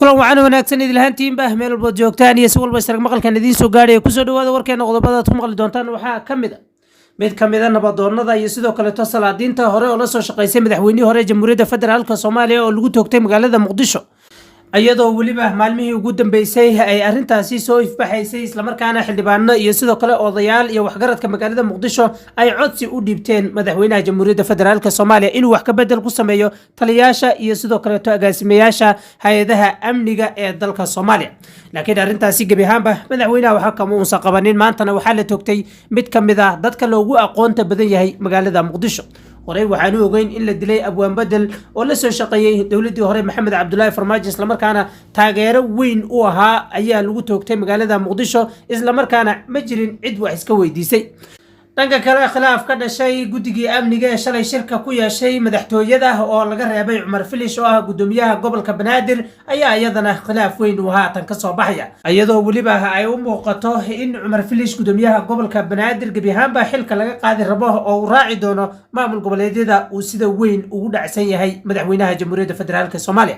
kulan wacan wanaagsan idil ahaantiin baa meel walba joogtaan iyo si walba isarag maqalkan idiin soo gaadhay ku soo dhawaada warkeena qodobada aad ku maqli doontaan waxaa ka mid ka mid ah nabadoonnada iyo sidoo kale salaadiinta hore oo la soo shaqeysay madaxweynihii hore jamhuuriyadda federaalka Soomaaliya oo lagu toogtay magaalada Muqdisho ayadoo waliba maalmihii ugu dambeysay ay arintaasi soo ifbaxaysay isla markaana xildhibaano iyo sidoo kale odayaal iyo waxgaradka magaalada Muqdisho ay codsi u dhiibteen madaxweynaha jamhuuriyadda federaalka Soomaaliya inuu wax ka bedel ku sameeyo taliyaasha iyo sidoo kale agaasimayaasha hay'adaha amniga ee dalka Soomaaliya laakiin arintaasi gabi ahaanba madaxweynaha waxa kama uu qabanin maantana waxa la toogtay mid ka mid ah dadka loogu aqoonta badan yahay magaalada Muqdisho horey waxaan u ogeyn in la dilay abwaan bedel oo la soo shaqeeyay dawladii hore Maxamed Cabdullaahi Farmaajo isla markaana taageero weyn u ahaa ayaa lagu toogtay magaalada Muqdisho isla markaana ma jirin cid wax iska weydiisay dhanka kale khilaaf ka dhashay guddigii amniga ee shalay shirka ku yeeshay madaxtooyada oo laga reebay Cumar Filish oo ah gudoomiyaha gobolka Banaadir ayaa iyadana khilaaf weyn u haatan ka soo baxaya iyadoo waliba ay u muuqato in Cumar Filish gudoomiyaha gobolka Banaadir gabi ahaanba xilka laga qaadi rabo oo uu raaci doono maamul goboleedyada uu sida weyn ugu dhacsan yahay madaxweynaha jamhuuriyadda federaalka Soomaaliya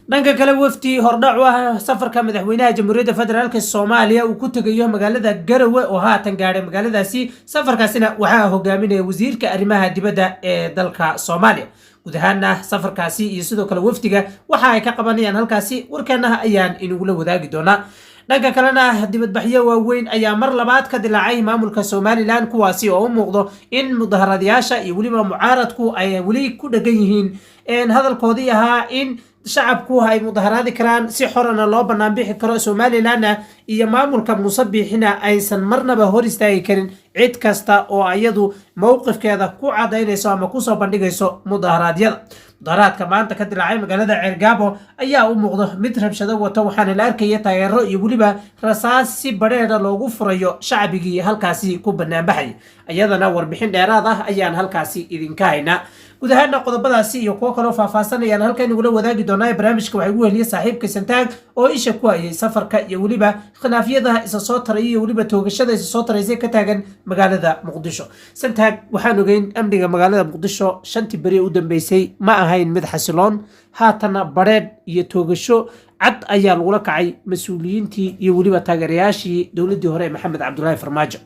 dhanka kale wafti hordhac ah safarka madaxweynaha jamhuuriyadda federaalka Soomaaliya uu ku tagayo magaalada Garowe oo haatan gaaray magaaladaasi safarkaasina waxa hogaaminaya wasiirka arrimaha dibadda ee dalka Soomaaliya guud ahaan safarkaasi iyo sidoo kale waftiga waxa ay ka qabanayaan halkaasi warkana ayaan inagu la wadaagi doonaa dhanka kalena dibadbaxyo waaweyn ayaa mar labaad ka dilaacay maamulka Somaliland kuwaasi oo u muuqdo in mudaharadayaasha iyo waliba mucaaradku ay wali ku dhagan yihiin hadalkoodii ahaa in shacabku ay mudaharaadi karaan si xorana loo banaan bixi karo Somaliland iyo maamulka Muuse Biixina aysan marnaba hor istaagi karin cid kasta oo ayadu mowqifkeeda ku cadeynayso ama ku soo bandhigayso mudaharaadka maanta ka dilaacay magaalada Cergabo ayaa u muuqdo mid rabshado wato waxaana la arkaya taageero iyo waliba rasaas si bareera loogu furayo shacabigii halkaasi ku banaan baxay ayadana warbixin dheeraad ah ayaan halkaasi idinka haynaa guud ahaan qodobadaasi iyo kuwa kale oo faahfaahsanayaan halkan ugu wadaagi doonaa barnaamijka waxa ugu heliyay saaxiibka Santaag oo isha ku hayay safarka iyo waliba khilaafyada isa soo taray iyo waliba toogashada isa soo taraysay ka taagan magaalada Muqdisho Santaag waxaan ogeyn amniga magaalada Muqdisho shantii bari u dambeysay ma ahayn mid xasiloon haatana bareed iyo toogasho cad ayaa lagu kacay mas'uuliyiintii iyo waliba taageerayaashii dawladii hore Maxamed Cabdullaahi Farmaajo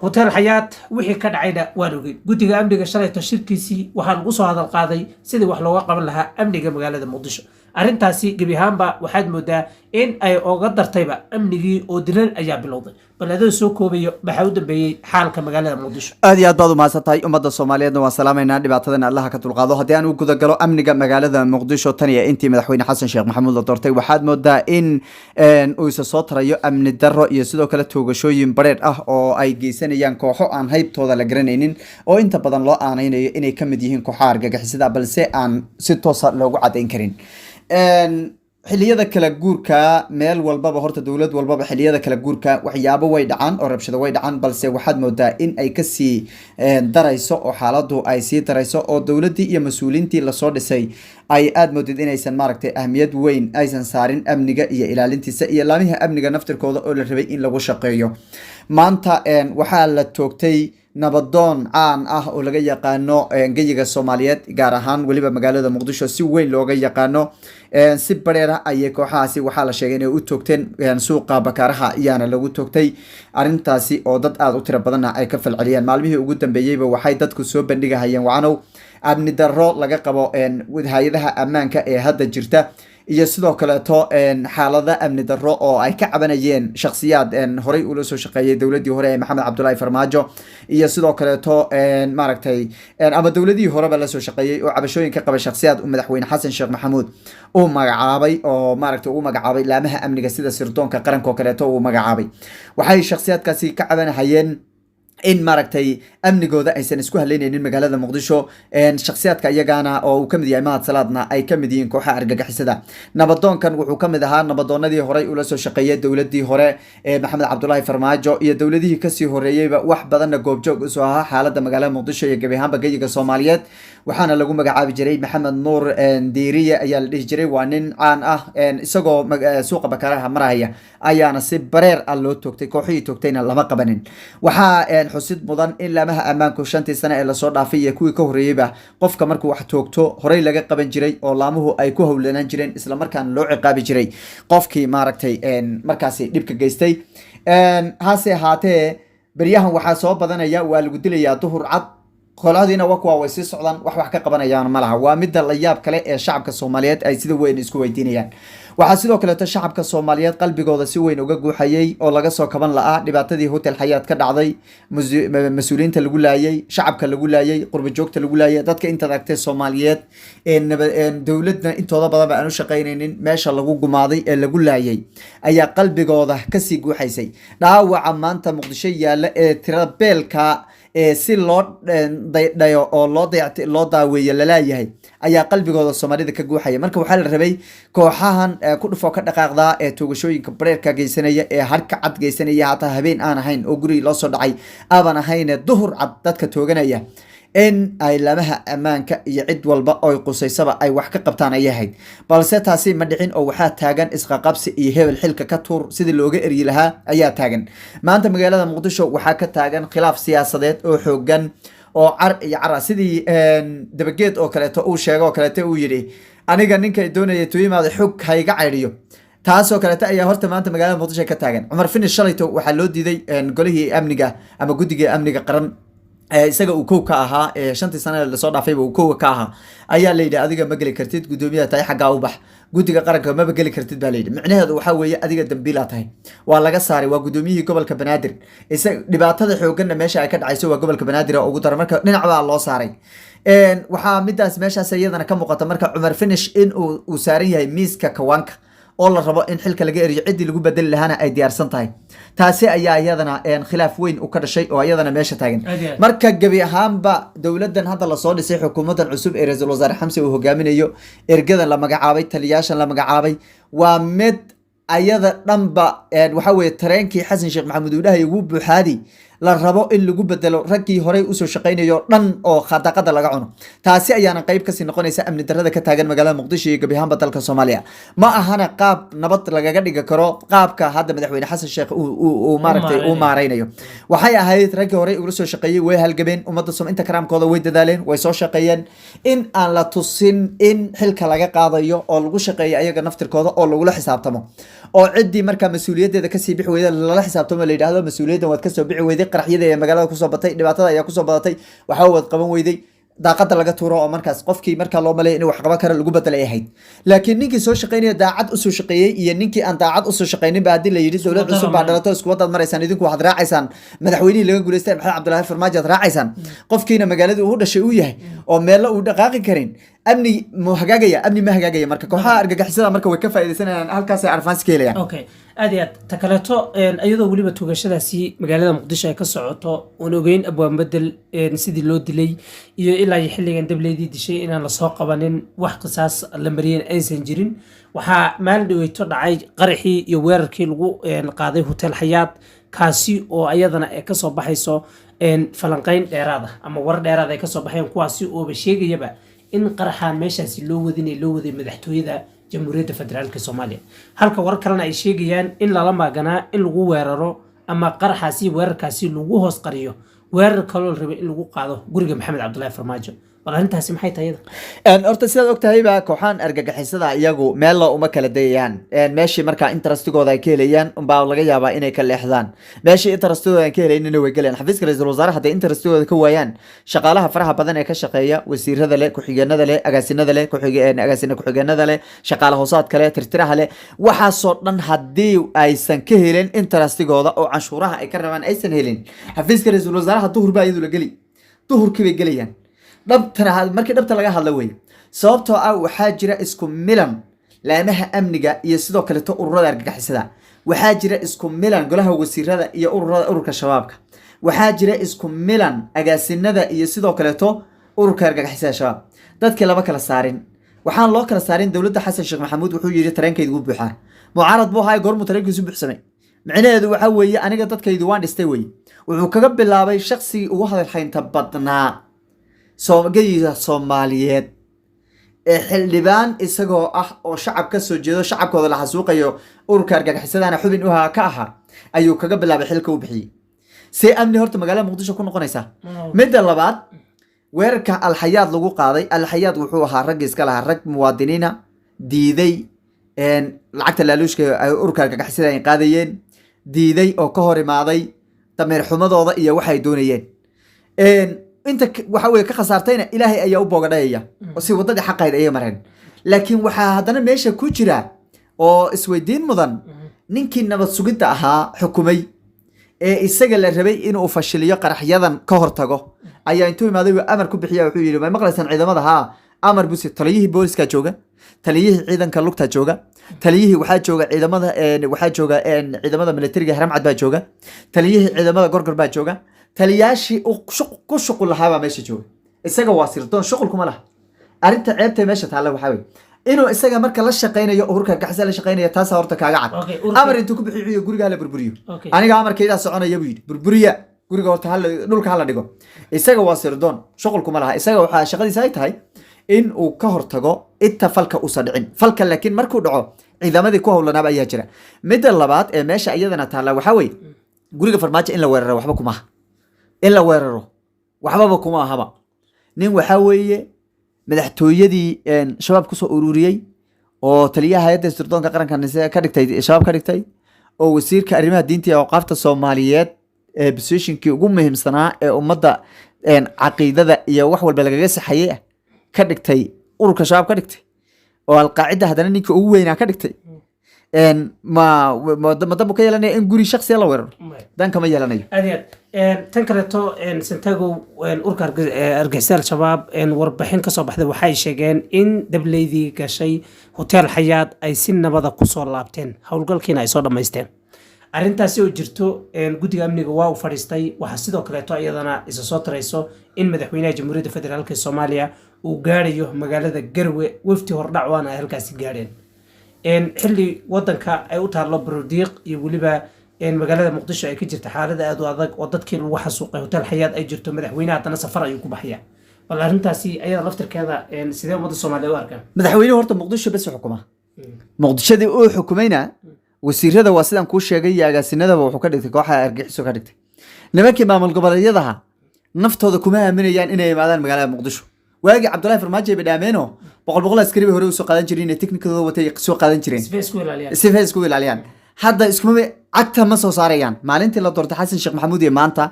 hotel Hayat wixii ka dhacayna waan ogeyn guddiga amniga shalay shirkiisii waxaan ugu soo hadal qaaday sidii wax looga qaban lahaa amniga magaalada Muqdisho arintaasi gabi ahaanba waxaad moodaa in ay uga dartayba amnigii oo dilal ayaa bilowday baladoo soo koobayo waxa u dambeeyay xaalka magaalada Muqdisho aad iyo aad baad u mahadsantahay ummadda Soomaaliyeedna waan salaameynaa dhibaatadana Allah ka dulqaado haddii aan u guda galo amniga magaalada Muqdisho tan iyo intii madaxweyne Xasan Sheekh Maxamuud la doortay waxaad moodaa in uu isa soo tarayo amni darro iyo sidoo kale toogashooyin bareed ah oo ay geysanayaan kooxo aan haybtooda la garanaynin oo inta badan loo aanaynayo inay ka mid yihiin kooxaha argagixisada balse aan si toos ah loogu cadeyn karin xiliyada kala guurka meel walbaba horta dawlad walbaba xiliyada kala guurka waxyaabo way dhacaan oo rabshado way dhacaan balse waxaad moodaa in ay kasii darayso oo xaaladu ay sii darayso oo dawladii iyo mas'uuliyiintii la soo dhisay ay aad moodid inaysan maaragtay ahmiyad weyn aysan saarin amniga iyo ilaalintiisa iyo laamaha amniga naftirkooda oo la rabay in lagu shaqeeyo maanta waxaa la toogtay nabadoon caan ah oo laga yaqaano geyiga Soomaaliyeed gaar ahaan waliba magaalada Muqdisho si weyn looga yaqaano si bareera ay kooxaasi waxa la sheegay inay u toogteen suuqa Bakaaraha iyana lagu toogtay arintaasi oo dad aad u tiro badan ay ka falceliyeen maalmihii ugu dambeeyayba waxay dadku soo bandhigayeen wacanow amni darro laga qabo hay'adaha ammaanka ee hadda jirta iyo sidoo kale xaalada amni darro oo ay ka cabanayeen shakhsiyaad horey ula soo shaqeeyay dawladii hore ee Maxamed Cabdullaahi Farmaajo iyo sidoo kale maaragtay ama dawladii horeba la soo shaqeeyay oo cabashooyin ka qaba shakhsiyaad u madaxweyne Xasan Sheekh Maxamuud oo magacaabay oo maaragtay uu magacaabay laamaha amniga sida sirdoonka qaranka oo kale uu magacaabay waxay shakhsiyaadkaasi ka cabanayeen in maaragtay amnigooda aysan isku haleynaynin magaalada Muqdisho shakhsiyaadka iyagana oo uu kamid yahay Mahad Salaadna ay kamid yihiin kooxaha argagixisada nabadoonkan wuxuu kamid ahaa nabadoonadii hore ula soo shaqeeyay dawladii hore ee Maxamed Cabdullaahi Farmaajo iyo dawladihii ka sii horeeyayba wax badan goobjoog u soo ahaa xaaladda magaalada Muqdisho iyo gabi ahaanba geyiga Soomaaliyeed waxaana lagu magacaabi jiray Maxamed Nuur Diiriye ayaa la dhihi jiray waa nin caan ah isagoo suuqa Bakaaraha maraya ayaana si bareer ah loo toogtay kooxihii toogtayna lama qabanin waxaa xusid mudan in laamaha ammaanku 5 sano ee lasoo dhaafay iyo kuwii ka horeeyayba qofka markuu wax toogto horey laga qaban jiray oo laamuhu ay ku howlanaan jireen isla markaana loo ciqaabi jiray qofkii maaragtay markaasi dhibka geystay hase ahaatee beryahan waxaa soo badanaya waa lagu dilayaa duhur cad qoladiina waa way sii socdaan wax ka qabanayaan malaha waa midda la yaab kale ee shacabka Soomaaliyeed ay sida weyn isku weydiinayaan waxaa sidoo kale shacabka Soomaaliyeed qalbigooda si weyn uga guuxayay oo laga soo kaban la'aa dhibaatadii hotel Xayaat ka dhacday mas'uuliyiinta lagu laayay shacabka lagu laayay qurbo joogta lagu laayay dadka inta dagtay Soomaaliyeed dawladna intooda badan aan u shaqaynaynin meesha lagu gumaaday ee lagu laayay ayaa qalbigooda ka sii guuxaysay dhaawaca maanta Muqdisho yaala ee tirabeelka si loo dhayo oo loo daaweeyo laleeyahay ayaa qalbigooda Soomaalida ka guuxaya marka waxaa la rabay kooxahan ku dhufo ka dhaqaaqda ee toogashooyinka bareerka geysanaya ee harka cad geysanaya hata habeen aan ahayn oo guri loo soo dhacay aaban ahayn duhur cad dadka tooganaya in ay laamaha ammaanka iyo cid walba oo qusaysaba ay wax ka qabtaan ay ahayd balse taasi ma dhicin oo waxaa taagan isqaqabsi iyo hebel xilka ka tuur sidii looga eryi lahaa ayaa taagan maanta magaalada Muqdisho waxaa ka taagan khilaaf siyaasadeed oo xoogan oo cara sidii dabageed oo kale uu sheego kale uu yiri aniga ninka doonaya to yimaado xog hayga cayriyo taasoo kale ayaa horta maanta magaalada Muqdisho ka taagan Cumar Finish shalayto waxaa loo diiday golihii amniga ama guddiga amniga qaran isaga uu koow ka ahaa 5 sano la soo dhaafay uu koow ka ahaa ayaa la yidhi adiga ma gali kartid gudoomiyaha tahay xagga u bax guddiga qaranka ma gali kartid baa la yidhi micnaheedu waxa weeye adiga dambiila tahay waa laga saaray waa gudoomiyihii gobolka Banaadir isaga dhibaatada xooganna meesha ay ka dhacayso waa gobolka Banaadir oo ugu daran marka dhinac baa loo saaray waxaa midaas meeshaas iyadana ka muuqata marka Cumar Finish in uu saaran yahay miiska kawaanka oo la rabo in xilka laga eriyo cidii lagu bedel lahaana ay diyaarsan tahay taasi ayaa iyadana khilaaf weyn u ka dhashay oo iyadana meesha taagan marka gabi ahaanba dawladan hadda la soo dhisay xukuumadan cusub ee Ra'iisul Wasaare Xamse uu hogaaminayo ergadan la magacaabay taliyaashan la magacaabay waa mid ayada dhanba waxa weeye tareenkii Xasan Sheekh Maxamuud uu dhahay ugu buuxaadi la rabo in lagu bedelo raggii horey u soo shaqeynayo dhan oo khadaqada laga cuno taasi ayaana qayb ka sii noqonaysa amni darrada ka taagan magaalada Muqdisho iyo gabi ahaanba dalka Soomaaliya ma ahana qaab nabad lagaga dhigi karo qaabka hadda madaxweyne Xasan Sheekh uu maaragtay uu maareynayo waxay ahayd raggii horey uga soo shaqeeyay way halgabeen ummadda Soomaaliya inta karaamkooda way dadaaleen way soo shaqeeyeen in aan la tusin in xilka laga qaadayo oo lagu shaqeeyo ayaga naftirkooda oo lagu la xisaabtamo oo cidii marka mas'uuliyadeeda ka sii bixi weyda lala xisaabtamo la yiraahdo mas'uuliyaddan waad ka soo bixi weyday qaraxyada ee magaalada ku soo batay dhibaatada ayaa ku soo badatay waxa wad qaban weyday daaqada laga tuuro oo markaas qofkii marka loo maleeyay in wax qaban karo lagu bedelay ahayd laakiin ninkii soo shaqeynaya daacad u soo shaqeeyay iyo ninkii aan daacad u soo shaqeynin ba hadii la yiri dawlad cusub baa dhalato isku wadaad maraysan idinku waxaad raacaysaan madaxweynihii laga guuleystay Maxamed Cabdullaahi Farmaajo aad raacaysaan qofkiina magaalada uu dhashay uu yahay oo meel uu dhaqaaqi karin amni ma hagaagaya marka kooxaha argagixisada marka way ka faa'iideysanayaan halkaas ay arfaan iska helayaan okay aad iyo aad ta kaleeto iyadoo weliba toogashadaasi magaalada Muqdisho ay ka socoto oon ogeyn abwaan bedel sidii loo dilay iyo ilaa xilligan dableedii dishay inaan la soo qabanin wax qisaas la mariyeen aysan jirin waxaa maalin dhaweyto dhacay qaraxii iyo weerarkii lagu qaaday hotel Xayaat kaasi oo ayadana ay ka soo baxayso falanqeyn dheeraad ah ama war dheeraad ay ka soo baxeen kuwaasi oo sheegayaba in qaraxan meeshaasi loo waday madaxtooyada jamhuuriyadda federaalka Soomaaliya halka war kalena ay sheegayaan in lala maaganaa in lagu weeraro ama qaraxaasi weerarkaasi lagu hoos qariyo weerar kale oo rabay in lagu qaado guriga Maxamed Cabdullaahi Farmaajo walantaasi maxay tahay horta sidaad ogtahay ba kooxan argagixisada iyagu meel la uma kala dayayaan meeshii marka interestigooda ay ka helayaan baa laga yaabaa inay ka leexdaan meeshii interestigooda ay ka helayeen way galeen xafiiska ra'iisul wasaaraha hadday interestigooda ka waayaan shaqaalaha faraha badan ee ka shaqeeya wasiirada leh ku-xigeenada leh agaasinada leh ku-xigeenada leh shaqaalaha hoosaadka leh tirtiraha leh waxaasoo dhan haddii aysan ka helin interestigooda oo canshuuraha ay ka rabaan aysan helin xafiiska ra'iisul wasaaraha duhur baa iyadu la geli duhurkii bay gelayaan dhabtana markii dhabta laga hadla way sababtoo ah waxaa jira isku milan laamaha amniga iyo sidoo kale ururada argagixisada waxaa jira isku milan golaha wasiirada iyo ururka shabaabka waxaa jira isku milan agaasinada iyo sidoo kale ururka argagixisada shabaab dadkii laba kala saarin waxaan loo kala saarin dawladda Xasan Sheekh Maxamuud wuxuu yiri tareenkaydu wuu buuxaa mucaarad buu ahaa goormu tareenkiisu buuxsamay micnaheedu waxa weeye aniga dadkaydu waan dhistay way wuxuu kaga bilaabay shakhsigii ugu hadalhaynta badnaa Soomaaliyeed ee xildhibaan isagoo ah oo shacab ka soo jeedo shacabkooda la xasuuqayo ururka argagixisadaana xubin u ka ahaa ayuu kaga bilaabay xilka u bixiyay see amni horta magaalada muqdisho ku noqonaysaa midda labaad weerarka alxayaad lagu qaaday alxayaad wuxuu ahaa raggi iska lahaa rag muwaadiniina diiday lacagta laaluushka ay ururka argagixisada ay qaadayeen diiday oo ka hor imaaday dameer xumadooda iyo waxay doonayeen inta waxa weye ka khasaartayna ilaahay ayaa u boogadhayaya oo si wadadii xaqayd ayay mareen laakiin waxaa haddana meesha ku jira oo isweydiin mudan ninkii nabad sugidda ahaa xukumay ee isaga la rabay inuu fashiliyo qaraxyadan ka hortago ayaa intuu imaaday amar ku bixiya wuxuu yidhi may maqlaysaan ciidamada haa amar busi taliyihii booliska jooga taliyihii ciidanka lugta jooga taliyihii waxaa jooga ciidamada militariga haramcad baa jooga taliyihii ciidamada gorgor baa jooga taliyaashii ku shuqul lahaabaa meesha jooga isaga waa sirdoon shuqul kuma laha arrinta ceebta meesha taalla waxaa weye inuu isaga marka la shaqaynayo ururka gaxsa la shaqaynayo taasa horta kaaga cad amar intuu ku bixiyo guriga la burburiyo aniga amarkayda soconaya buu yidhi burburiya guriga horta dhulka hala dhigo isaga waa sirdoon shuqul kuma laha isaga waxaa shaqadiisa ay tahay in uu ka hortago inta falka uusan dhicin falka laakiin markuu dhaco ciidamadii ku howlanaaba ayaa jira midda labaad ee meesha iyadana taalla waxaa weye guriga farmaajo in la weeraro waxba kuma aha in la weeraro waxbaba kuma ahaba nin waxaa weeye madaxtooyadii shabaab kusoo ururiyey oo taliyaha hay-adda sirdoonka qaranka ka dhigtay shabaab ka dhigtay oo wasiirka arrimaha diinta iyo awqaafta soomaaliyeed ee positionkii ugu muhiimsanaa ee ummadda caqiidada iyo wax walba lagaga saxayey ah ka dhigtay ururka shabaab ka dhigtay oo alqaacida haddana ninka ugu weynaa ka dhigtay madambu ka yeelanaya in guri shaksiya la weeraro dan kama yeelanayo aad iyo aad tan kaleeto santago urka argixisada al-shabaab warbixin kasoo baxday waxay sheegeen in dableydii gashay hotel xayaad ay si nabada kusoo laabteen howlgalkiina ay soo dhammaysteen arrintaasi oo jirto guddiga amniga waa u fadhiistay waxaa sidoo kaleeto iyadana isa soo tarayso in madaxweynaha jamhuuriyadda federaalk soomaaliya uu gaarayo magaalada garwe wafti hordhac waana ay halkaasi gaadheen xilli wadanka ay u taallo barodiiq iyo weliba magaalada muqdisho ay ka jirta xaalada aad u adag oo dadkii lagu xasuuqay hotel xayaad ay jirto madaxweynaha haddana safar ayuu ku baxaya bal arrintaasi ayada laftirkeeda sidee ummadda soomaaliya u arkaan madaxweynuhu horta muqdisho bes xukuma muqdishadii uu xukumayna wasiirada waa sidaan kuu sheegay iyo agaasinadaba wuxuu ka dhigtay kooxa argixiso ka dhigtay nimankii maamul goboleedyadaha naftooda kuma aaminayaan inay imaadaan magaalada muqdisho waagii cabdullaahi farmaajo bay dhaameeno boqol askari bay hore usoo qaadan jireen ee teknikadooda watay soo qaadan jireen sifa isku ilaaliyaan hadda iskuma cagta ma soo saarayaan maalintii la doortay xasan sheekh maxamuud iyo maanta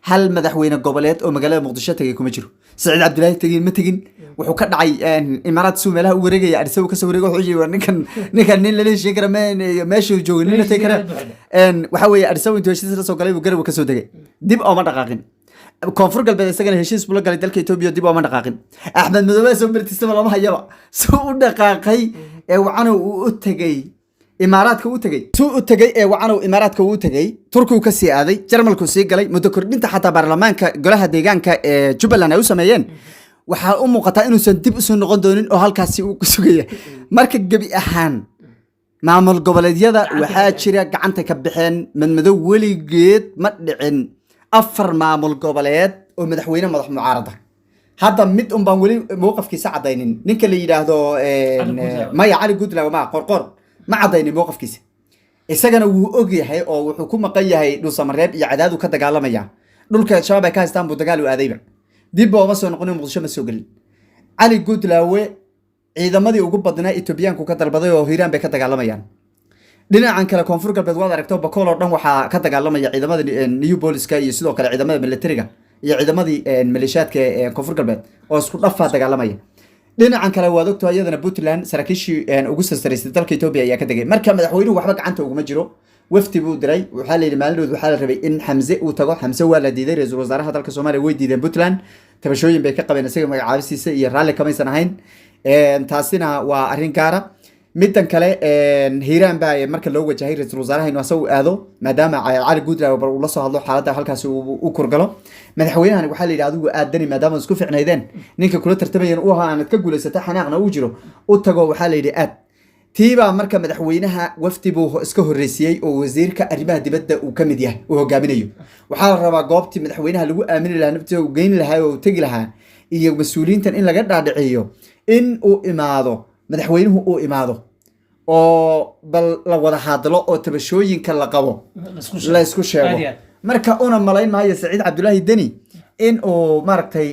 hal madaxweyne goboleed oo magaalada muqdisho tagay kuma jiro saciid cabdullaahi tegin ma tegin wuxuu ka dhacay imaaraad suu meelaha u wareegaya adhisaw kasoo wareega wuxuu yiri ninkan nin lala heshiin kara meeshuu joogay nin la tegi kara waxaa weeye adhisaw intuu heshiis la soo galay buu garab kasoo degay dib ooma dhaqaaqin koonfur galbeed isagana heshiis buu la galay dalka Itoobiya dib ooma dhaqaaqin axmed madoobe soo martisaba lama hayaba soo u dhaqaaqay ee wacana uu u tagay imaaraadka u tagay suu u tagay ee wacanow imaaraadka uu tagay turkigu ka sii aaday jarmalku sii galay muddo kordhinta xataa baarlamaanka golaha deegaanka ee jubbaland ay u sameeyeen waxaa u muuqataa inuusan dib usoo noqon doonin oo halkaasi uu ku sugaya marka gebi ahaan maamul goboleedyada waxaa jira gacanta ka baxeen madmadow weligeed ma dhicin 4 maamul goboleed oo madaxweyne madax mucaarada hadda mid un baan weli mowqafkiisa cadaynin ninka la yidhaahdo maya cali gudlaw ma qorqor ma cadaynin mowqafkiisa isagana wuu og yahay oo wuxuu ku maqan yahay dhuusamareeb iyo cadaadu ka dagaalamaya dhulka shabaab ay ka haystaan buu dagaal u aadayba dib booma soo noqonin muqdisho ma soo gelin cali gudlaawe ciidamadii ugu badnaa Itoobiyaanku ka dalbaday oo Hiiraan bay ka dagaalamayaan dhinacan kale koonfur galbeed waad aragto bakool oo dhan waxaa ka dagaalamaya ciidamada new booliska iyo sidoo kale ciidamada militariga iyo ciidamadii maleeshiyaadka ee koonfur galbeed oo isku dhafa dagaalamaya dhinacan kale waad ogtahay iyadana Puntland saraakiishii ugu sarsaraysay dalka Itoobiya ayaa ka tagay marka madaxweynuhu waxba gacanta uguma jiro wafti buu diray waxaa la yidhi maalinood waxaa la rabay in Xamse uu tago Xamse waa la diiday ra'iisul wasaaraha dalka Soomaaliya way diideen Puntland tabashooyin bay ka qabeen isaga magacaabisiisa iyo raalli kamaysan ahayn taasina waa arrin gaara middan kale Hiiraan baa marka loo wajahay ra'iisul wasaaraha inuu asagu aado maadaama cali gudlaaw uu la soo hadlo xaaladda halkaas uu kurgalo madaxweynahan waxaa la yidhi adigu aadani maadaama isku ficnaydeen ninka kula tartamayeen uu ahaa aanad ka guulaysata xanaaqna uu jiro u tago waxaa la yidhi aad tiibaa marka madaxweynaha wafdi buu iska horreysiyey oo wasiirka arrimaha dibadda uu ka mid yahay uu hogaaminayo waxaa la rabaa goobtii madaxweynaha lagu aamini lahaa naftiisa uu geyn lahaa oo tegi lahaa iyo mas-uuliyiintan in laga dhaadhiciyo in uu imaado madaxweynuhu uu imaado oo bal la wada hadlo oo tabashooyinka la qabo la isku sheego marka una malayn maayo Saciid Cabdullaahi Deni in uu maaragtay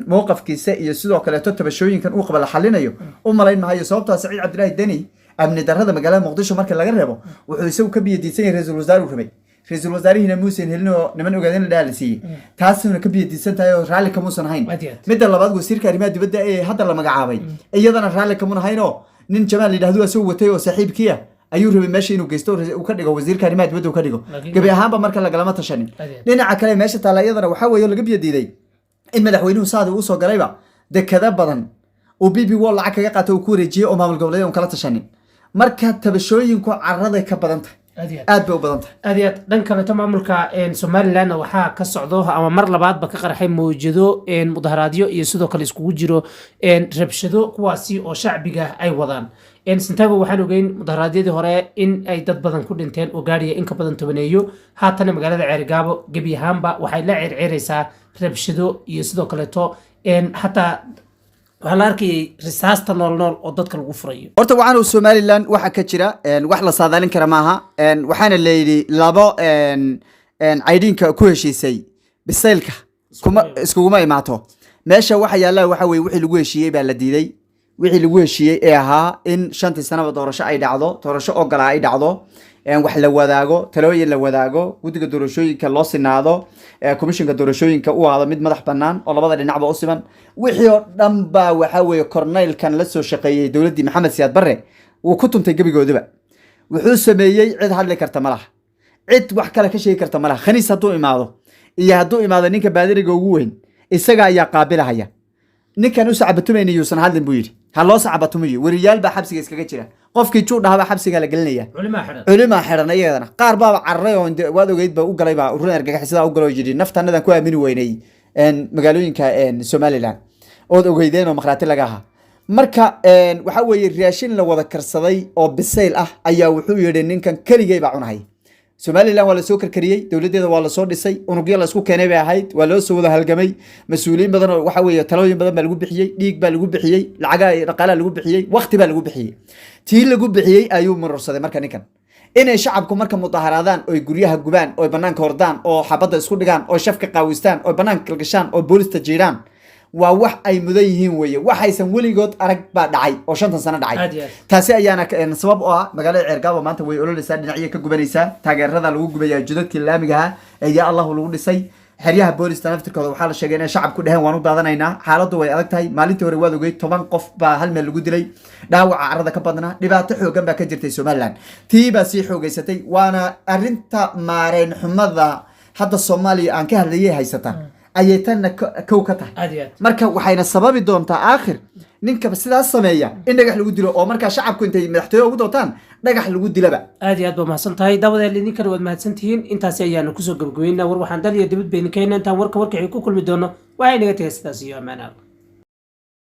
mowqafkiisa iyo sidoo kale tabashooyinkan uu qabal xalinayo u malayn maayo sababtoo Saciid Cabdullaahi Deni amni darrada magaalada Muqdisho marka laga reebo wuxuu isagu ka biyadiisan yahay ra'iisul wasaare rabay ra'iisul wasaarihina muusan helin oo niman ogaadeen la dhaalisiiyay taasuna ka biyadiisan tahay oo raalli ka muusan hayn midda labaad wasiirka arrimaha dibadda ee hadda la magacaabay iyadana raalli ka muusan hayn oo nin Jamaal yiraahdo asoo watay oo saaxiibkiya ayuu rabay meesha inuu geysto uu ka dhigo wasiirka arrimaha dibadda uu ka dhigo gabi ahaanba marka la galama tashanin dhinaca kale meesha taala iyadana waxa weeyo laga biyadiiday in madaxweynuhu saad uu soo galayba dekada badan oo BB Wall lacag kaga qaato uu ku wareejiyay oo maamul goboleed kala tashanin marka tabashooyinku carrada ka badanta aad bay u badanta aad dhanka kale maamulka Somaliland waxa ka socdo ama mar labaad ba ka qarxay mowjado mudaharaadyo iyo sidoo kale iskugu jiro rabshado kuwaasi oo shacbiga ay wadaan Santiago waxaan ogeyn mudaharaadyadii hore in ay dad badan ku dhinteen oo gaariya in ka badan 10 haatan magaalada Ceergaabo gabi ahaanba waxay la circiraysaa rabshado iyo sidoo kale hataa waxaa la arkayay risaasta nool oo dadka lagu furayo horta waxaan Somaliland waxa ka jira wax la saadaalin kara maaha waxaana leeyay labo aydinka ku heshiisay bisaylka kuma iskuguma imaato meesha waxa yaala waxa weey wixii lagu heshiiyay baa la diiday wixii lagu heshiiyay ee ahaa in 5 sano doorasho ay dhacdo doorasho ogol ay dhacdo wax la wadaago talooyin la wadaago gudiga doorashooyinka loo sinaado komishanka doorashooyinka uu aado mid madax banaan oo labada dhinacba u siman wixii oo dhanba waxa weeye korneylkan la soo shaqeeyay dawladii Maxamed Siyaad Barre uu ku tuntay gabigoodaba wuxuu sameeyay cid hadli karta malaha cid wax kale ka sheegi karta malaha khaniis haduu imaado iyo haduu imaado ninka baadiriga ugu weyn isaga ayaa qaabilahaya ninkan u sacabatumayna yuusan hadlin buu yiri ha loo sacabatumayo wariyaal baa xabsiga iskaga jira qofkii juu dhahaba xabsiga la gelinaya culima xiran iyadana qaar baa carray oo waad ogeyd baa u galay baa urur argagixisada u galay jiri naftanadan ku aamini weynay magaalooyinka Somaliland oo ogeydeen oo maqraati laga ahaa marka waxa weeye raashin la wada karsaday oo bisayl ah ayaa wuxuu yiri ninkan kaligay baa cunahay Somaliland wala soo karkariyay dawladeeda waa la soo dhisay unugyo la isku keenay bay ahayd waa loo soo wada halgamay mas'uuliyiin badan oo waxa weeye talooyin badan baa lagu bixiyay dhiig baa lagu bixiyay lacag dhaqaale lagu bixiyay waqti baa lagu bixiyay tii lagu bixiyay ayuu marorsaday marka ninkan inay shacabku marka mudaharaadaan oo guryaha gubaan oo banaanka hordaan oo xabada isku dhigaan oo shafka qaawistaan oo banaanka galgashaan oo booliska jiiraan waa wax ay mudan yihiin weeye waxaysan weligood arag baa dhacay oo 5 sano dhacay taasi ayaana sabab u ah magaalada Ceergaabo maanta way ololeysaa dhinacyo ka gubanaysaa taageerada lagu gubayaa jidadkii laamiga ah ee Allah lagu dhisay xeryaha booliska naftirkooda waxaa la sheegay in shacabku dhahan waan u daadanaynaa xaaladdu way adag tahay maalintii hore waad ogeyd 10 qof baa hal meel lagu dilay dhaawaca carrada ka badnaa dhibaato xoogan baa ka jirtay Somaliland tii baa sii xoogaysatay waana arinta maareen xumada hadda Soomaaliya aan ka hadlayay haysata ayaytana kow ka tahay marka waxayna sababi doontaa aakhir ninka sidaas sameeya in dhagax lagu dilo oo marka shacabku intay madaxtooyo ugu dootaan dhagax lagu dilaba aad iyo aad baa mahadsan tahay dabadeed idinkan waad mahadsantihiin intaas ayaanu kusoo gabagabeynaa war waxaan dal iyo dibad been keenaa intaan warka ay ku kulmi doono waxay naga tagay sidaas iyo amaanaad